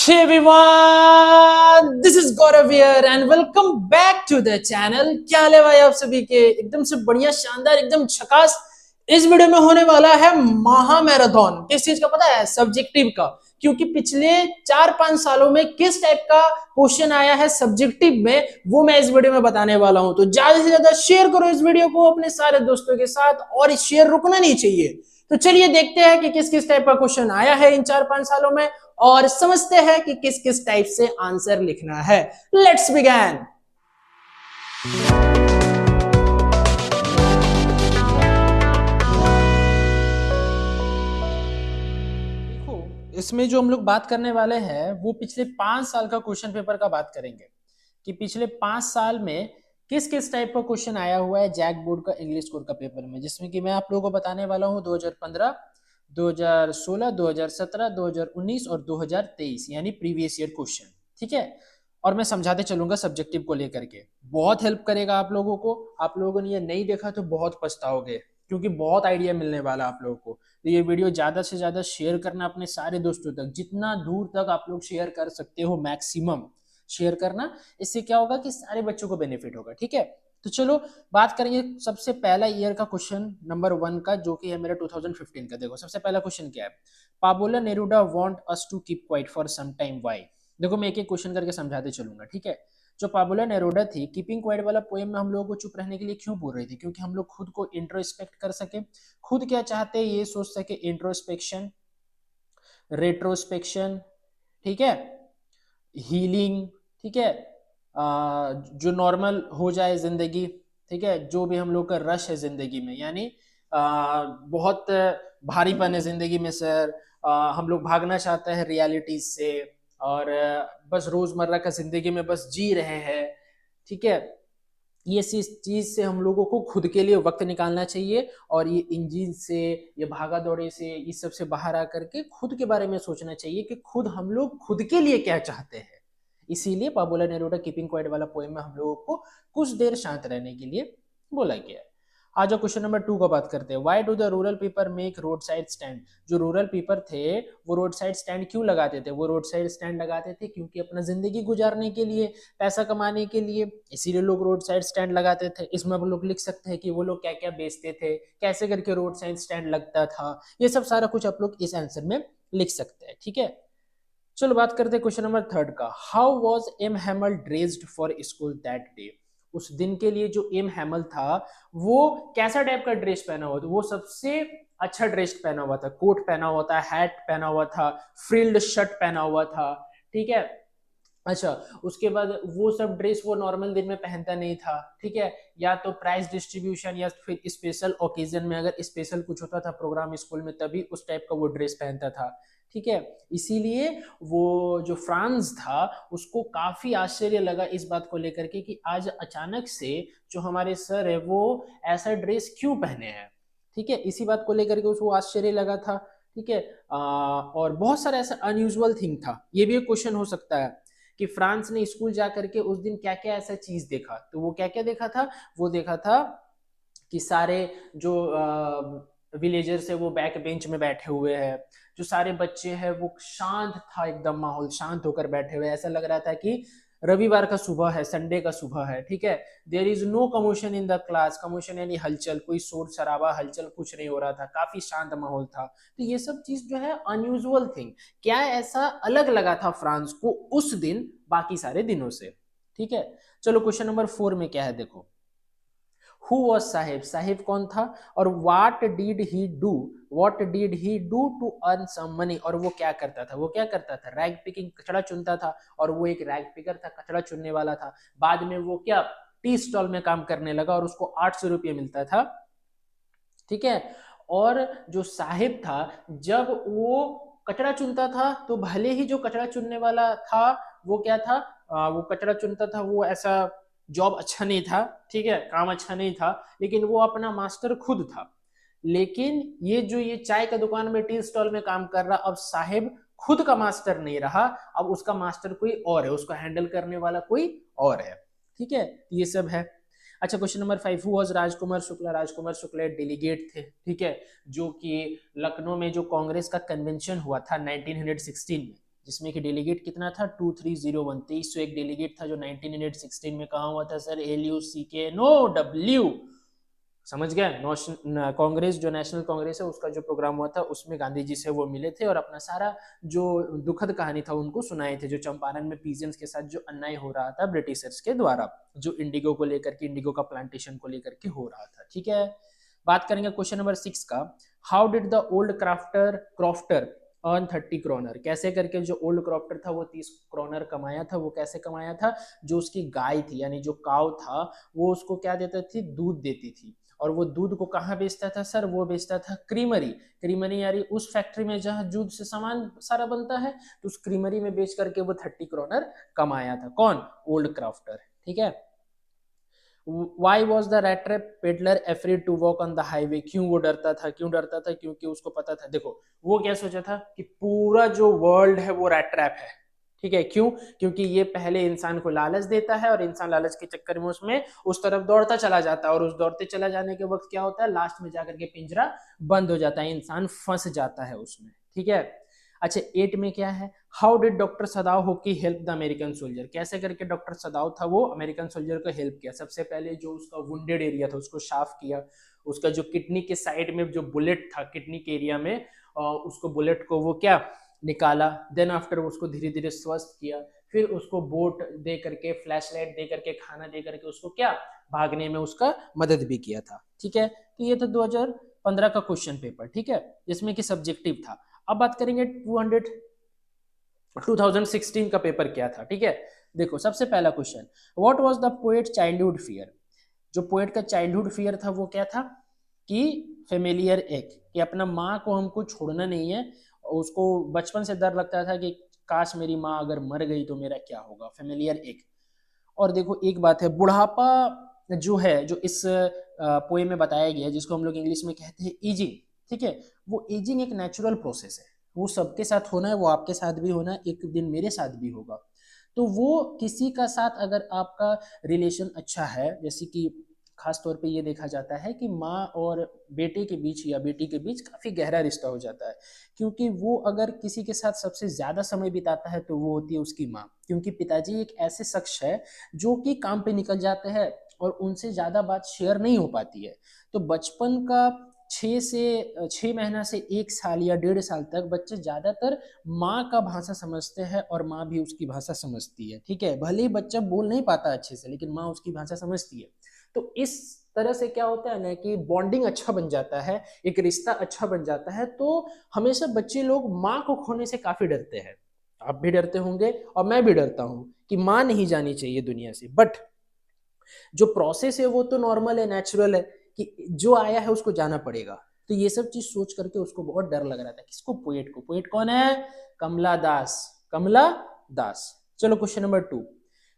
Hey everyone, this is Gaurav here and welcome back to the channel। क्या हाल है भाई आप सभी के? एकदम से बढ़िया, शानदार, एकदम झकास। इस वीडियो में होने वाला है महा मैराथन। किस चीज का पता है? सब्जेक्टिव का। क्योंकि पिछले 4-5 सालों में किस टाइप का क्वेश्चन आया है सब्जेक्टिव में, वो मैं इस वीडियो में बताने वाला हूं। तो ज्यादा से ज्यादा शेयर करो इस वीडियो को अपने सारे दोस्तों के साथ, और शेयर रुकना नहीं चाहिए। तो चलिए देखते हैं कि किस किस टाइप का क्वेश्चन आया है इन 4-5 सालों में, और समझते हैं कि किस किस टाइप से आंसर लिखना है। Let's begin. देखो, इसमें जो हम लोग बात करने वाले हैं वो पिछले 5 साल का क्वेश्चन पेपर का बात करेंगे कि पिछले 5 साल में किस किस टाइप का क्वेश्चन आया हुआ है जैक बोर्ड का इंग्लिश कोर का पेपर में, जिसमें कि मैं आप लोगों को बताने वाला हूं 2015, 2016, 2017, 2019 और 2023, यानी प्रीवियस ईयर क्वेश्चन। ठीक है, और मैं समझाते चलूंगा सब्जेक्टिव को लेकर के। बहुत हेल्प करेगा आप लोगों को। आप लोगों ने ये नहीं देखा तो बहुत पछताओगे, क्योंकि बहुत आइडिया मिलने वाला आप लोगों को। तो ये वीडियो ज्यादा से ज्यादा शेयर करना अपने सारे दोस्तों तक, जितना दूर तक आप लोग शेयर कर सकते हो मैक्सिमम शेयर करना। इससे क्या होगा कि सारे बच्चों को बेनिफिट होगा। ठीक है, तो चलो बात करेंगे सबसे पहला ईयर का क्वेश्चन नंबर 1 का, जो कि है मेरा 2015 का। देखो सबसे पहला क्वेश्चन क्या है। Pablo Neruda want us to keep quiet for some time, why. देखो मैं एक एक क्वेश्चन करके समझाते चलूंगा। ठीक है, जो पाबोला नेरुडा थी, कीपिंग क्वाइट वाला पोएम में हम लोगों को चुप रहने के लिए क्यों बोल रही थी? क्योंकि हम लोग खुद को इंट्रोस्पेक्ट कर सके, खुद क्या चाहते हैं ये सोच सके। इंट्रोस्पेक्शन, रेट्रोस्पेक्शन, ठीक है, हीलिंग, ठीक है, जो नॉर्मल हो जाए जिंदगी। ठीक है, जो भी हम लोग का रश है जिंदगी में, यानी बहुत भारीपन है जिंदगी में सर, हम लोग भागना चाहते हैं रियलिटी से, और बस रोजमर्रा का जिंदगी में बस जी रहे हैं। ठीक है, ये चीज से हम लोगों को खुद के लिए वक्त निकालना चाहिए, और ये इंजन से, ये भागा दौड़े से, इस सब से बाहर आकर के खुद के बारे में सोचना चाहिए कि खुद हम लोग खुद के लिए क्या चाहते हैं। इसीलिए पाबोला नेरुडा कीपिंग क्वाइट वाला पोएम में हम लोगों को कुछ देर शांत रहने के लिए बोला गया है। आज जो क्वेश्चन नंबर 2 का बात करते हैं। Why do the rural people make road side stand. जो रूरल पीपल थे वो रोड साइड स्टैंड क्यों लगाते थे? वो रोड साइड स्टैंड लगाते थे क्योंकि अपना जिंदगी गुजारने के लिए, पैसा कमाने के लिए, इसीलिए लोग रोड साइड स्टैंड लगाते थे। इसमें हम लोग लिख सकते हैं कि वो लोग क्या क्या बेचते थे, कैसे करके रोड साइड स्टैंड लगता था। ये सब सारा कुछ आप लोग इस आंसर में लिख सकते हैं। ठीक है, चलो बात करते हैं क्वेश्चन नंबर 3 का। How was M Hamel dressed for school that day. उस दिन के लिए जो एम हैमल था वो कैसा टाइप का ड्रेस पहना हुआ था? वो सबसे अच्छा ड्रेस पहना हुआ था, कोट पहना हुआ था, हैट पहना हुआ था, फ्रिल्ड शर्ट पहना हुआ था। ठीक है, अच्छा, उसके बाद वो सब ड्रेस वो नॉर्मल दिन में पहनता नहीं था। ठीक है, या तो प्राइज डिस्ट्रीब्यूशन या फिर स्पेशल ओकेजन में, अगर स्पेशल कुछ होता था प्रोग्राम स्कूल में, तभी उस टाइप का वो ड्रेस पहनता था। ठीक है, इसीलिए वो जो फ्रांस था उसको काफी आश्चर्य लगा इस बात को लेकर के कि आज अचानक से जो हमारे सर है वो ऐसा ड्रेस क्यों पहने हैं। ठीक है, इसी बात को लेकर के उसको आश्चर्य लगा था। ठीक है, और बहुत सारा ऐसा अनयूजुअल थिंग था। ये भी एक क्वेश्चन हो सकता है कि फ्रांस ने स्कूल जा करके उस दिन क्या क्या ऐसा चीज देखा। तो वो क्या क्या देखा था? वो देखा था कि सारे जो विलेजर्स है वो बैक बेंच में बैठे हुए हैं, जो सारे बच्चे हैं वो शांत था, एकदम माहौल शांत होकर बैठे हुए। ऐसा लग रहा था कि रविवार का सुबह है, संडे का सुबह है। ठीक है, there is no commotion in the class. Commotion यानी हलचल, कोई शोर शराबा, हलचल कुछ नहीं हो रहा था, काफी शांत माहौल था। तो ये सब चीज जो है अनयूजुअल थिंग, क्या ऐसा अलग लगा था फ्रांस को उस दिन बाकी सारे दिनों से। ठीक है, चलो क्वेश्चन नंबर 4 में क्या है देखो। हु वॉज साहिब, साहिब कौन था, और what did he do, what did he do to earn some money. और वो क्या करता था? वो क्या करता था? रैग पिकिंग, कचड़ा चुनता था, और वो एक रैग पिकर था, कचड़ा चुनने वाला था। बाद में वो क्या, टी स्टॉल में काम करने लगा और उसको 800 रुपये मिलता था। ठीक है, और जो साहिब था जब वो कचरा चुनता था तो भले ही जो कचरा चुनने वाला था वो क्या था, वो कचरा चुनता था, वो ऐसा जॉब अच्छा नहीं था। ठीक है, काम अच्छा नहीं था, लेकिन वो अपना मास्टर खुद था। लेकिन ये जो ये चाय का दुकान में, टी स्टॉल में काम कर रहा, अब साहिब खुद का मास्टर नहीं रहा, अब उसका मास्टर कोई और है, उसको हैंडल करने वाला कोई और है। ठीक है, ये सब है। अच्छा, question number 5, who was Rajkumar Shukla. Rajkumar Shukla delegate थे। ठीक है, जो कि लखनऊ में जो कांग्रेस का कन्वेंशन हुआ था 1916 में, जिसमें कि डेलीगेट कितना था 2301, 2301 डेलीगेट था, जो 1916 में कहा हुआ था सर, LUCKNOW, समझ गए। कांग्रेस, जो नेशनल कांग्रेस है उसका जो प्रोग्राम हुआ था उसमें गांधी जी से वो मिले थे और अपना सारा जो दुखद कहानी था उनको सुनाए थे, जो चंपारण में पीजेंट्स के साथ जो अन्याय हो रहा था ब्रिटिशर्स के द्वारा, जो इंडिगो को लेकर के, इंडिगो का प्लांटेशन को लेकर के हो रहा था, ठीक है। बात करेंगे क्वेश्चन नंबर 6 का, how did the old crofter earn 30 kronor, कैसे करके जो ओल्ड क्रॉफ्टर था वो 30 क्रोनर कमाया था, वो कैसे कमाया था, जो उसकी गाय थी यानी जो काव था वो उसको क्या देती थी, दूध देती थी, और वो दूध को कहाँ बेचता था सर, वो बेचता था क्रीमरी, क्रीमरी यानी उस फैक्ट्री में जहाँ दूध से सामान सारा बनता है, तो उस क्रीमरी में बेच करके वो 30 क्रोनर कमाया था, कौन, ओल्ड क्राफ्टर, ठीक है। Why was the rat trap peddler afraid to walk on the highway, क्यों वो डरता था, क्यों डरता था, क्योंकि उसको पता था, देखो वो क्या सोचा था कि पूरा जो वर्ल्ड है वो रैट ट्रैप है, ठीक है, क्यों, क्योंकि ये पहले इंसान को लालच देता है और इंसान लालच के चक्कर में उसमें उस तरफ दौड़ता चला जाता है, और उस दौड़ते चला जाने के वक्त क्या होता है, लास्ट में जाकर के पिंजरा बंद हो जाता है, इंसान फंस जाता है उसमें, ठीक है। अच्छा 8 में क्या है, how did doctor सदाव hockey help the American soldier, कैसे करके डॉक्टर सदाव था वो अमेरिकन सोल्जर को हेल्प किया, सबसे पहले जो उसका वुंडेड एरिया था उसको साफ किया, उसका जो किडनी के साइड में जो बुलेट था किडनी के एरिया में, उसको बुलेट को वो क्या निकाला, देन आफ्टर उसको धीरे धीरे स्वस्थ किया, फिर उसको बोट दे करके, फ्लैश लाइट दे करके, खाना दे करके उसको क्या भागने में उसका मदद भी किया था, ठीक है। तो ये था 2015 का क्वेश्चन पेपर, ठीक है, जिसमें कि सब्जेक्टिव था। अब बात करेंगे 2016 का पेपर क्या था, ठीक है। देखो सबसे पहला question, what was the poet childhood fear, जो पोएट का चाइल्डहुड फियर था वो क्या था कि फेमिलियर एक, कि अपना माँ को हमको छोड़ना नहीं है, उसको बचपन से डर लगता था कि काश मेरी माँ अगर मर गई तो मेरा क्या होगा, फेमिलियर एक। और देखो एक बात है, बुढ़ापा जो है, जो इस पोएम में बताया गया है, जिसको हम लोग इंग्लिश में कहते हैं एजिंग, ठीक है, वो एजिंग एक नेचुरल प्रोसेस है, वो सबके साथ होना है, वो आपके साथ भी होना है, एक दिन मेरे साथ भी होगा। तो वो किसी का साथ अगर आपका रिलेशन अच्छा है, जैसे कि खास तौर पे ये देखा जाता है कि माँ और बेटे के बीच या बेटी के बीच काफी गहरा रिश्ता हो जाता है, क्योंकि वो अगर किसी के साथ सबसे ज्यादा समय बिताता है तो वो होती है उसकी माँ, क्योंकि पिताजी एक ऐसे शख्स है जो कि काम पे निकल जाते हैं और उनसे ज्यादा बात शेयर नहीं हो पाती है। तो बचपन का 6 महीना से 1 साल या 1.5 साल तक बच्चे ज्यादातर माँ का भाषा समझते हैं और माँ भी उसकी भाषा समझती है, ठीक है, भले ही बच्चा बोल नहीं पाता अच्छे से लेकिन माँ उसकी भाषा समझती है। तो इस तरह से क्या होता है ना कि बॉन्डिंग अच्छा बन जाता है, एक रिश्ता अच्छा बन जाता है। तो हमेशा बच्चे लोग माँ को खोने से काफी डरते हैं, आप भी डरते होंगे और मैं भी डरता हूँ कि माँ नहीं जानी चाहिए दुनिया से, बट जो प्रोसेस है वो तो नॉर्मल है, नेचुरल है, कि जो आया है उसको जाना पड़ेगा। तो ये सब चीज सोच करके उसको बहुत डर लग रहा था, किसको, पोएट को। पोएट कौन है, कमला दास, कमला दास। चलो question number 2,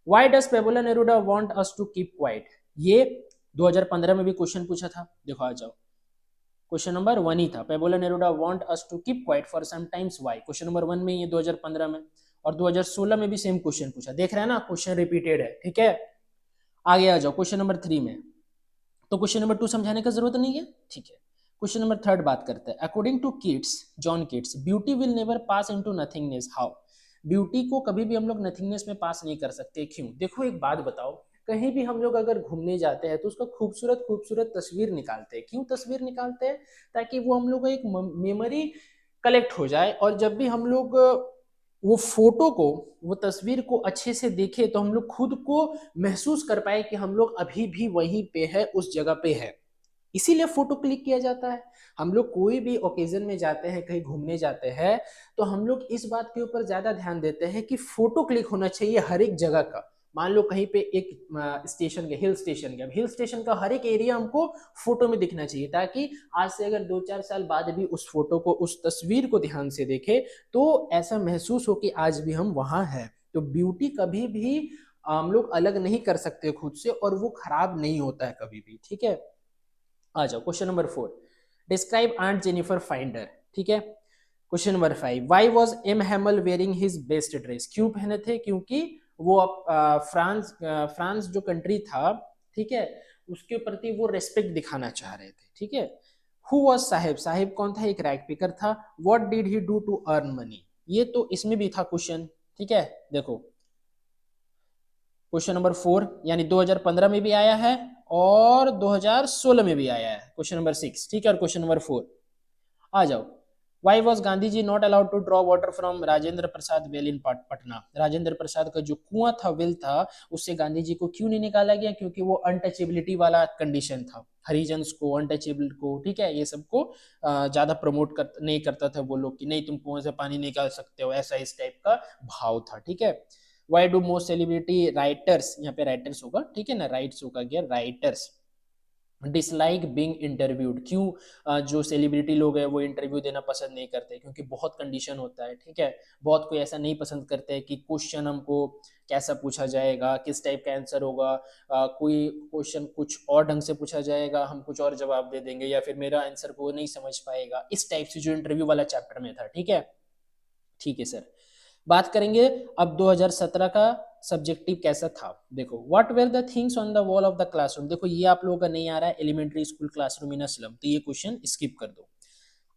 why does Pablo Neruda want us to keep quiet, ये 2015 में भी क्वेश्चन पूछा था, देखो आ जाओ, क्वेश्चन नंबर 1 ही था, Pablo Neruda want us to keep quiet for some times why, question number 1 में ये 2015 में, और 2016 में भी सेम क्वेश्चन पूछा, देख रहे हैं ना, क्वेश्चन रिपीटेड है, ठीक है। आगे आ जाओ क्वेश्चन नंबर 3 में, तो क्वेश्चन नंबर 2 समझाने का जरूरत नहीं है, ठीक है। क्वेश्चन नंबर 3 बात करते हैं, according to Keats, John Keats, beauty will never pass into nothingness, how, beauty को कभी भी हम लोग नथिंगनेस में पास नहीं कर सकते, क्यों। देखो एक बात बताओ, कहीं भी हम लोग अगर घूमने जाते हैं तो उसका खूबसूरत खूबसूरत तस्वीर निकालते हैं, क्यों तस्वीर निकालते हैं, ताकि वो हम लोग को एक मेमोरी कलेक्ट हो जाए, और जब भी हम लोग वो फोटो को, वो तस्वीर को अच्छे से देखे तो हम लोग खुद को महसूस कर पाए कि हम लोग अभी भी वहीं पे है, उस जगह पे है, इसीलिए फोटो क्लिक किया जाता है। हम लोग कोई भी ओकेजन में जाते हैं, कहीं घूमने जाते हैं, तो हम लोग इस बात के ऊपर ज्यादा ध्यान देते हैं कि फोटो क्लिक होना चाहिए हर एक जगह का। मान लो कहीं पे एक स्टेशन गया, हिल स्टेशन गया, हिल स्टेशन का हर एक एरिया हमको फोटो में दिखना चाहिए, ताकि आज से अगर 2-4 साल बाद भी उस फोटो को, उस तस्वीर को ध्यान से देखे तो ऐसा महसूस हो कि आज भी हम वहां हैं। तो ब्यूटी कभी भी हम लोग अलग नहीं कर सकते खुद से, और वो खराब नहीं होता है कभी भी, ठीक है। आ जाओ question number 4, describe Aunt Jennifer finder, ठीक है। Question number 5, why was M Hamel wearing his best dress, क्यों पहने थे, क्योंकि वो फ्रांस जो कंट्री था, ठीक है, उसके प्रति वो रेस्पेक्ट दिखाना चाह रहे थे, ठीक है। हु वाज साहिब, साहिब कौन था, एक रैग पिकर था। What did he do to earn money, ये तो इसमें भी था क्वेश्चन, ठीक है। देखो क्वेश्चन नंबर 4 यानी 2015 में भी आया है और 2016 में भी आया है क्वेश्चन नंबर 6, ठीक है। और क्वेश्चन नंबर 4 आ जाओ। Why was Gandhi ji not allowed to draw water from Rajendra Prasad well in Patna? Rajendra Prasad का जो कुआं था, वेल था, उससे गांधी जी को क्यों नहीं निकाला गया? क्योंकि वो अनटचेबिलिटी वाला कंडीशन था, हरिजन्स को, अनटचेबल को, ठीक है, ये सबको ज्यादा प्रमोट नहीं करता था वो लोग कि नहीं तुम कुआं से पानी निकाल सकते हो, ऐसा इस टाइप का भाव था, ठीक है। Why do most celebrity writers, यहाँ पे राइटर्स होगा, ठीक है ना, राइट्स होगा क्या, राइटर्स डिसलाइक बीइंग इंटरव्यूड? क्यों जो सेलिब्रिटी लोग हैं वो इंटरव्यू देना पसंद नहीं करते? क्योंकि बहुत कंडीशन होता है, ठीक है। बहुत कोई ऐसा नहीं पसंद करते हैं कि क्वेश्चन हमको कैसा पूछा जाएगा, किस टाइप का आंसर होगा, कोई क्वेश्चन कुछ और ढंग से पूछा जाएगा, हम कुछ और जवाब दे देंगे, या फिर मेरा आंसर को नहीं समझ पाएगा, इस टाइप से जो इंटरव्यू वाला चैप्टर में था, ठीक है। ठीक है सर, बात करेंगे अब 2017 का सब्जेक्टिव कैसा था। देखो, what were the things on the wall of the classroom? देखो ये आप लोगों का नहीं आ रहा है, elementary school classroom in a slum, तो ये क्वेश्चन स्किप कर दो।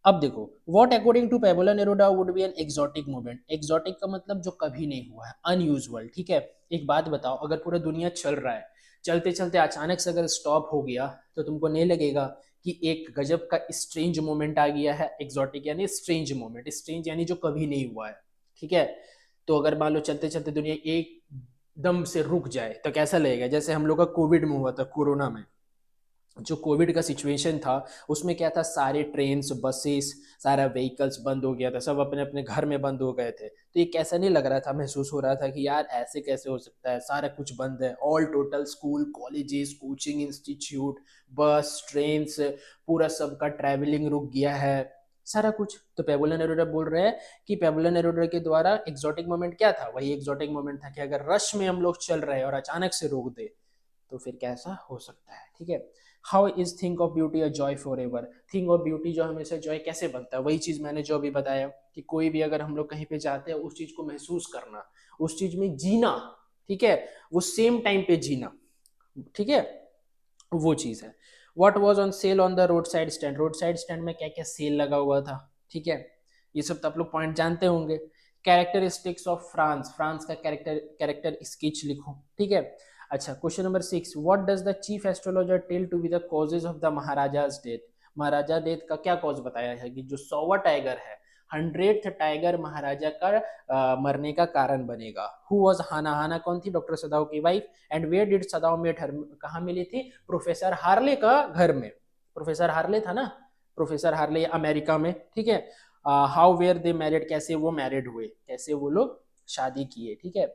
अब देखो, what according to Pablo Neruda would be an exotic movement? Exotic का मतलब जो कभी नहीं हुआ है, अनयूजुअल, ठीक है। एक बात बताओ, अगर पूरा दुनिया चल रहा है, चलते चलते अचानक से अगर स्टॉप हो गया तो तुमको नहीं लगेगा कि एक गजब का स्ट्रेंज मोमेंट आ गया है? एक्सोटिक यानी स्ट्रेंज मोमेंट, स्ट्रेंज यानी जो कभी नहीं हुआ है, ठीक है। तो अगर मान लो चलते चलते दुनिया एकदम से रुक जाए तो कैसा लगेगा? जैसे हम लोग का कोविड में हुआ था, कोरोना में जो कोविड का सिचुएशन था, उसमें क्या था, सारे ट्रेन बसेस सारा व्हीकल्स बंद हो गया था, सब अपने अपने घर में बंद हो गए थे। तो ये कैसा नहीं लग रहा था, महसूस हो रहा था कि यार ऐसे कैसे हो सकता है, सारा कुछ बंद है, all total school colleges coaching institute bus train, पूरा सबका ट्रैवलिंग रुक गया है, सारा कुछ। तो पैबोला नेरुडा बोल रहे हैं कि पैबोला नेरुडा के द्वारा एक्सोटिक मोमेंट क्या था? वही एक्सोटिक मोमेंट था कि अगर रश में हम लोग चल रहे हैं और अचानक से रोक दे तो फिर कैसा हो सकता है, ठीक है। How is think of beauty a joy for ever? Think of beauty जो हमेशा जॉय कैसे बनता है? वही चीज मैंने जो अभी बताया कि कोई भी अगर हम लोग कहीं पे जाते हैं, उस चीज को महसूस करना, उस चीज में जीना, ठीक है, वो सेम टाइम पे जीना, ठीक है, वो चीज है। What was on sale on the road side stand? Road side stand में क्या क्या सेल लगा हुआ था, ठीक है, ये सब तो आप लोग पॉइंट जानते होंगे। कैरेक्टरिस्टिक्स ऑफ फ्रांस, फ्रांस का कैरेक्टर स्केच लिखो, ठीक है। अच्छा, question number 6, what does the chief astrologer tell to be the causes of the maharaja's death? Maharaja death का क्या कॉज बताया है कि जो 100वां टाइगर है, 100th टाइगर महाराजा का मरने का कारण बनेगा। हु वाज हाना? हाना कौन थी? डॉक्टर सदाव की wife. And where did Sadao met her? कहाँ मिली थी? प्रोफेसर हार्ले का घर में। प्रोफेसर हार्ले था ना, प्रोफेसर हार्ले अमेरिका में, ठीक है। How were they married? कैसे वो मैरिड हुए, कैसे वो लोग शादी किए, ठीक है।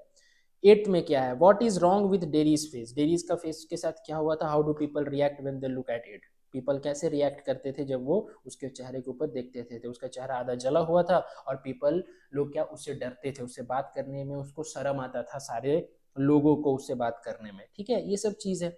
8th में क्या है? What is wrong with dairies face? Dairies का फेस के साथ क्या हुआ था? How do people react when they look at it? People कैसे रिएक्ट करते थे जब वो उसके चेहरे के ऊपर देखते थे? तो उसका चेहरा आधा जला हुआ था और पीपल लोग क्या, उससे डरते थे, उससे बात करने में उसको शर्म आता था, सारे लोगों को उससे बात करने में, ठीक है, ये सब चीज है।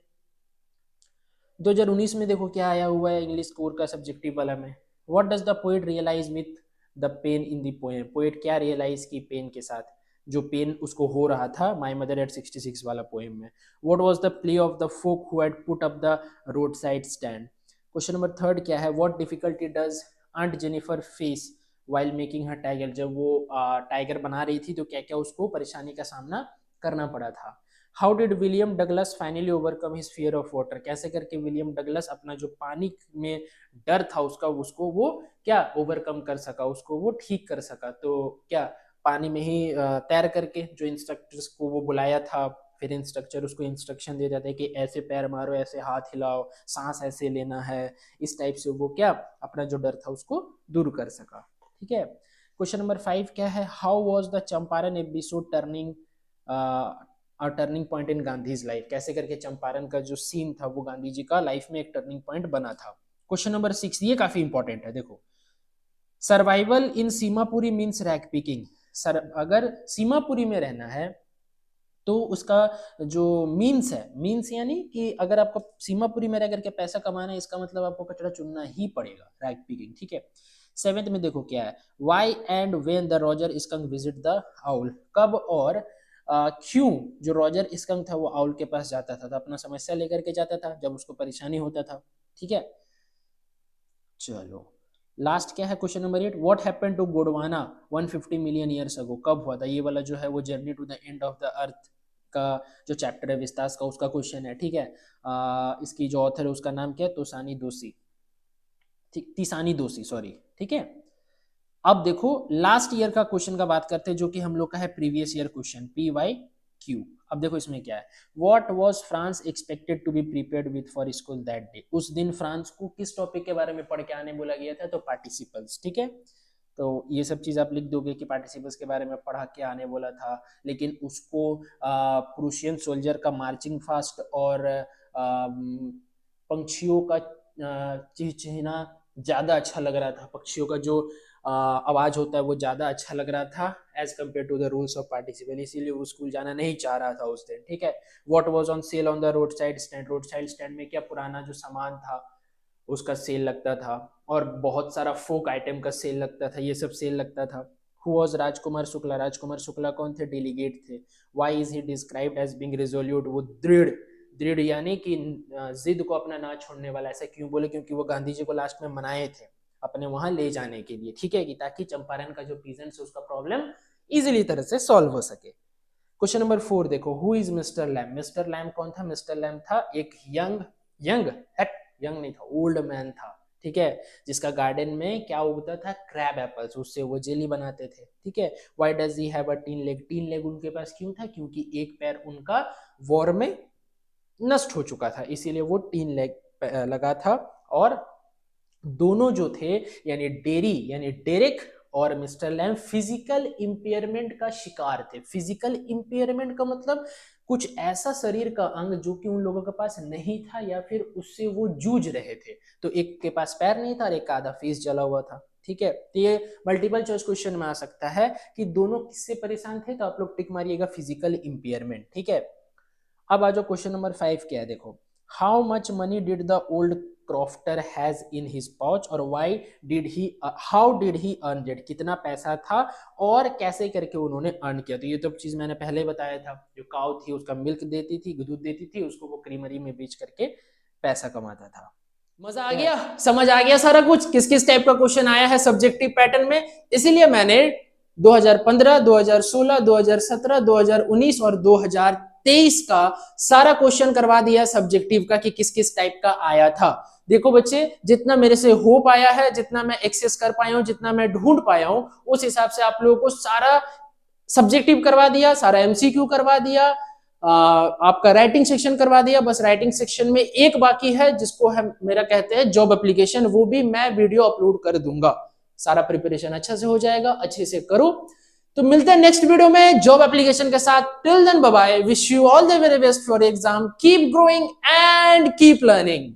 2019 में देखो क्या आया हुआ है इंग्लिश कोर का सब्जेक्टिव वाला में। What does the poet realise with the pain in the poem? Poet क्या रियलाइज की पेन के साथ, जो पेन उसको हो रहा था माय मदर एट 66 वाला पोएम में। What was the plea of the folk who had put up the road side stand? Question number 3 क्या है? What difficulty does Aunt Jennifer face while making her tiger? जब वो tiger बना रही थी तो क्या क्या उसको परेशानी का सामना करना पड़ा था। How did William Douglas finally overcome his fear of water? कैसे करके विलियम डगलस अपना जो पानी में डर था उसका, उसको वो क्या ओवरकम कर सका, उसको वो ठीक कर सका? तो क्या पानी में ही तैर करके, जो इंस्ट्रक्टर्स को वो बुलाया था, फिर इंस्ट्रक्टर उसको इंस्ट्रक्शन दे जाते हैं कि ऐसे पैर मारो, ऐसे हाथ हिलाओ, सांस ऐसे लेना है, इस टाइप से वो क्या अपना जो डर था उसको दूर कर सका, ठीक है। क्वेश्चन नंबर 5 क्या है? How was the Champaran episode turning turning point in Gandhi's life? कैसे करके चंपारण का जो सीन था वो गांधी जी का लाइफ में एक टर्निंग पॉइंट बना था। क्वेश्चन नंबर 6 ये काफी इंपॉर्टेंट है, देखो, सर्वाइवल इन Seemapuri means rag picking? Sir अगर सीमापुरी में रहना है तो उसका जो मीन्स है, मीन्स यानी कि अगर आपको सीमापुरी में रह करके पैसा कमाना है, इसका मतलब आपको कचरा चुनना ही पड़ेगा, रैक पिकिंग, ठीक है। 7th में देखो क्या है? Why and when the Roger skunk visit the owl? कब और क्यों जो रॉजर स्कंक था वो आउल के पास जाता था? तो अपना समस्या लेकर के जाता था जब उसको परेशानी होता था, ठीक है। चलो लास्ट क्या है question number 8, what happened to Gondwana 150 million years ago, कब हुआ था? ये वाला जो है वो journey to the end of the earth का जो चैप्टर है विस्तास का, उसका क्वेश्चन है, ठीक है। इसकी जो ऑथर है उसका नाम क्या है? तोसानी दोषी, ठीक, तीसानी दोषी, सॉरी, ठीक है। अब देखो लास्ट ईयर का क्वेश्चन का बात करते हैं, जो कि हम लोग का है प्रीवियस ईयर क्वेश्चन, PYQ। अब देखो इसमें क्या है, what was Franz expected to be prepared with for school that day, उस दिन फ्रांस को किस टॉपिक के बारे में पढ़ के आने बोला गया था? तो पार्टिसिपल्स, ठीक है। तो ये सब चीज आप लिख दोगे कि पार्टिसिपल्स के बारे में पढ़ा के आने बोला था, लेकिन उसको प्रूशियन सोल्जर का मार्चिंग फास्ट और पंछियों का चिहचहना ज्यादा अच्छा लग रहा था, पक्षियों का जो आवाज होता है वो ज्यादा अच्छा लग रहा था as compare to the rules of participant, इसीलिए वो स्कूल जाना नहीं चाह रहा था उस दिन, ठीक है। What was on sale on the road side stand, road side stand में क्या पुराना जो सामान था उसका सेल लगता था, और बहुत सारा फोक आइटम का सेल लगता था, ये सब सेल लगता था। हु वाज राजकुमार शुक्ला, राजकुमार शुक्ला कौन थे? डेलीगेट थे। Why is he described as being resolute, वो दृढ़, दृढ़ यानी कि जिद को अपना ना छोड़ने वाला, ऐसा क्यों बोले? क्योंकि वो गांधी जी को लास्ट में मनाए थे अपने वहां ले जाने के लिए, ठीक है, कि ताकि चंपारण का जो पीजेंट्स है उसका प्रॉब्लम इजीली तरह से सॉल्व हो सके। क्वेश्चन नंबर 4 देखो, who is mister Lamb, mister Lamb कौन था? मिस्टर लैम था एक यंग यंग नहीं था, ओल्ड मैन था, ठीक है, जिसका गार्डन में क्या उगता था? क्रैब एप्पल्स, उससे वो जेली बनाते थे, ठीक है। Why does he have a tin leg, tin leg उनके पास क्यों था? क्योंकि एक पैर उनका वॉर में नष्ट हो चुका था, इसीलिए वो टीन लेग लगा था। और दोनों जो थे यानी डेरेक और मिस्टर लैम फिजिकल इंपेयरमेंट का शिकार थे। फिजिकल इंपेयरमेंट का मतलब कुछ ऐसा शरीर का अंग जो कि उन लोगों के पास नहीं था या फिर उससे वो जूझ रहे थे। तो एक के पास पैर नहीं था और एक का आधा फेस जला हुआ था, ठीक है। तो ये मल्टीपल चॉइस क्वेश्चन में आ सकता है कि दोनों किससे परेशान थे, तो आप लोग टिक मारिएगा फिजिकल इंपेयरमेंट, ठीक है। अब आ जाओ क्वेश्चन नंबर 5 क्या है, देखो, how much money did the old crofter has in his pouch और why did he how did he earn it, कितना पैसा था और कैसे करके उन्होंने अर्न किया। तो ये तो चीज मैंने पहले बताया था, जो काउ थी उसका मिल्क देती थी, दूध देती थी, उसको वो क्रीमरी में बेच करके पैसा कमाता था। मजा आ गया, समझ आ गया सारा कुछ किस किस टाइप का क्वेश्चन आया है सब्जेक्टिव पैटर्न में। इसीलिए मैंने 2015, 2016, 2017, 2019 और 2023 का सारा क्वेश्चन करवा दिया सब्जेक्टिव का कि किस किस टाइप का आया था। देखो बच्चे, जितना मेरे से हो पाया है, जितना मैं एक्सेस कर पाया हूं, जितना मैं ढूंढ पाया हूं, उस हिसाब से आप लोगों को सारा सब्जेक्टिव करवा दिया, सारा एमसीक्यू करवा दिया, आपका राइटिंग सेक्शन करवा दिया। बस राइटिंग सेक्शन में एक बाकी है जिसको हम मेरा कहते हैं जॉब एप्लीकेशन, वो भी मैं वीडियो अपलोड कर दूंगा। सारा प्रिपरेशन अच्छा से हो जाएगा, अच्छे से करो। तो मिलते हैं नेक्स्ट वीडियो में जॉब एप्लीकेशन के साथ। Till then bye bye, wish you all the very best for exam, keep growing and keep learning.